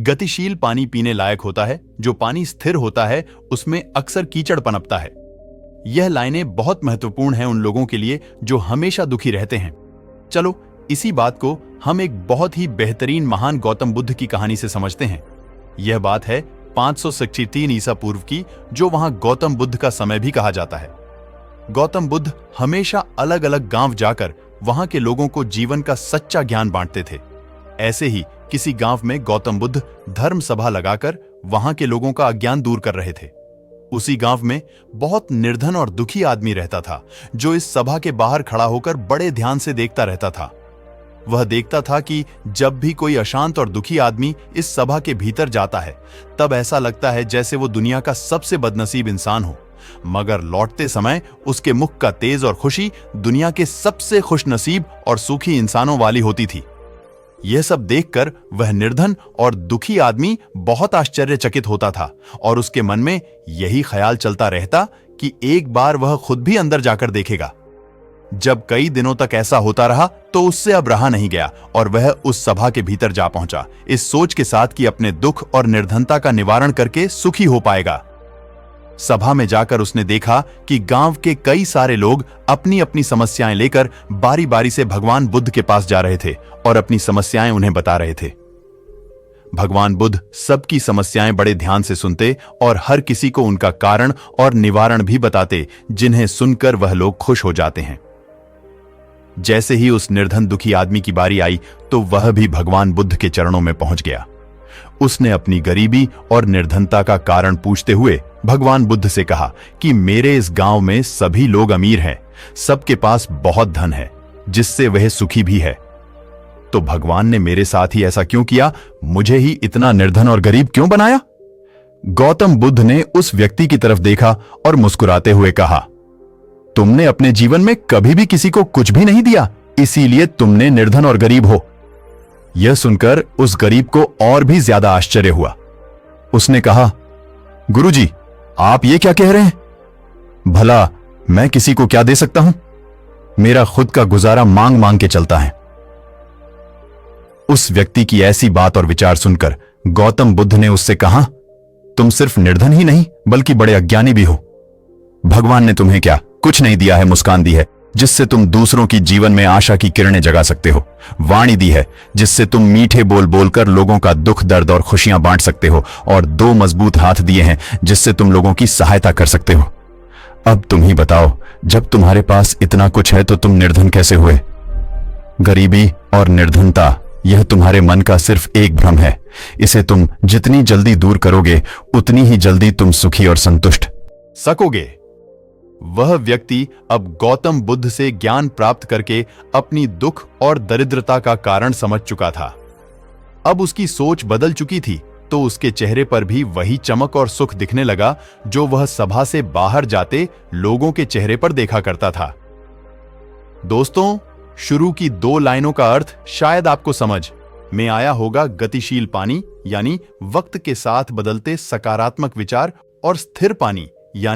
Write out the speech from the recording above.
गतिशील पानी पीने लायक होता है। जो पानी स्थिर होता है उसमें अक्सर कीचड़ पनपता है। यह लाइनें बहुत महत्वपूर्ण हैं उन लोगों के लिए जो हमेशा दुखी रहते हैं। चलो इसी बात को हम एक बहुत ही बेहतरीन महान गौतम बुद्ध की कहानी से समझते हैं। यह बात है 563 ईसा पूर्व की, जो वहां गौतम बुद्ध का समय भी कहा जाता है। गौतम बुद्ध हमेशा अलग अलग गांव जाकर वहां के लोगों को जीवन का सच्चा ज्ञान बांटते थे। ऐसे ही किसी गांव में गौतम बुद्ध धर्म सभा लगाकर वहां के लोगों का अज्ञान दूर कर रहे थे। उसी गांव में बहुत निर्धन और दुखी आदमी रहता था, जो इस सभा के बाहर खड़ा होकर बड़े ध्यान से देखता रहता था। वह देखता था कि जब भी कोई अशांत और दुखी आदमी इस सभा के भीतर जाता है, तब ऐसा लगता है जैसे वो दुनिया का सबसे बदनसीब इंसान हो, मगर लौटते समय उसके मुख का तेज और खुशी दुनिया के सबसे खुशनसीब और सुखी इंसानों वाली होती थी। यह सब देखकर वह निर्धन और दुखी आदमी बहुत आश्चर्यचकित होता था और उसके मन में यही ख्याल चलता रहता कि एक बार वह खुद भी अंदर जाकर देखेगा। जब कई दिनों तक ऐसा होता रहा तो उससे अब रहा नहीं गया और वह उस सभा के भीतर जा पहुंचा, इस सोच के साथ कि अपने दुख और निर्धनता का निवारण करके सुखी हो पाएगा। सभा में जाकर उसने देखा कि गांव के कई सारे लोग अपनी अपनी समस्याएं लेकर बारी बारी से भगवान बुद्ध के पास जा रहे थे और अपनी समस्याएं उन्हें बता रहे थे। भगवान बुद्ध सबकी समस्याएं बड़े ध्यान से सुनते और हर किसी को उनका कारण और निवारण भी बताते, जिन्हें सुनकर वह लोग खुश हो जाते हैं। जैसे ही उस निर्धन दुखी आदमी की बारी आई तो वह भी भगवान बुद्ध के चरणों में पहुंच गया। उसने अपनी गरीबी और निर्धनता का कारण पूछते हुए भगवान बुद्ध से कहा कि मेरे इस गांव में सभी लोग अमीर हैं, सबके पास बहुत धन है, जिससे वह सुखी भी है। तो भगवान ने मेरे साथ ही ऐसा क्यों किया? मुझे ही इतना निर्धन और गरीब क्यों बनाया? गौतम बुद्ध ने उस व्यक्ति की तरफ देखा और मुस्कुराते हुए कहा, तुमने अपने जीवन में कभी भी किसी को कुछ भी नहीं दिया, इसीलिए तुमने निर्धन और गरीब हो। यह सुनकर उस गरीब को और भी ज्यादा आश्चर्य हुआ। उसने कहा, गुरुजी, आप ये क्या कह रहे हैं? भला मैं किसी को क्या दे सकता हूं? मेरा खुद का गुजारा मांग मांग के चलता है। उस व्यक्ति की ऐसी बात और विचार सुनकर गौतम बुद्ध ने उससे कहा, तुम सिर्फ निर्धन ही नहीं बल्कि बड़े अज्ञानी भी हो। भगवान ने तुम्हें क्या कुछ नहीं दिया है, मुस्कान दी है जिससे तुम दूसरों की जीवन में आशा की किरणें जगा सकते हो, वाणी दी है जिससे तुम मीठे बोल बोलकर लोगों का दुख दर्द और खुशियां बांट सकते हो, और दो मजबूत हाथ दिए हैं जिससे तुम लोगों की सहायता कर सकते हो। अब तुम ही बताओ, जब तुम्हारे पास इतना कुछ है तो तुम निर्धन कैसे हुए? गरीबी और निर्धनता यह तुम्हारे मन का सिर्फ एक भ्रम है। इसे तुम जितनी जल्दी दूर करोगे उतनी ही जल्दी तुम सुखी और संतुष्ट सकोगे। वह व्यक्ति अब गौतम बुद्ध से ज्ञान प्राप्त करके अपनी दुख और दरिद्रता का कारण समझ चुका था। अब उसकी सोच बदल चुकी थी, तो उसके चेहरे पर भी वही चमक और सुख दिखने लगा जो वह सभा से बाहर जाते लोगों के चेहरे पर देखा करता था। दोस्तों, शुरू की 2 लाइनों का अर्थ शायद आपको समझ में आया होगा। गतिशील पानी यानी वक्त के साथ बदलते सकारात्मक विचार, और स्थिर पानी यानी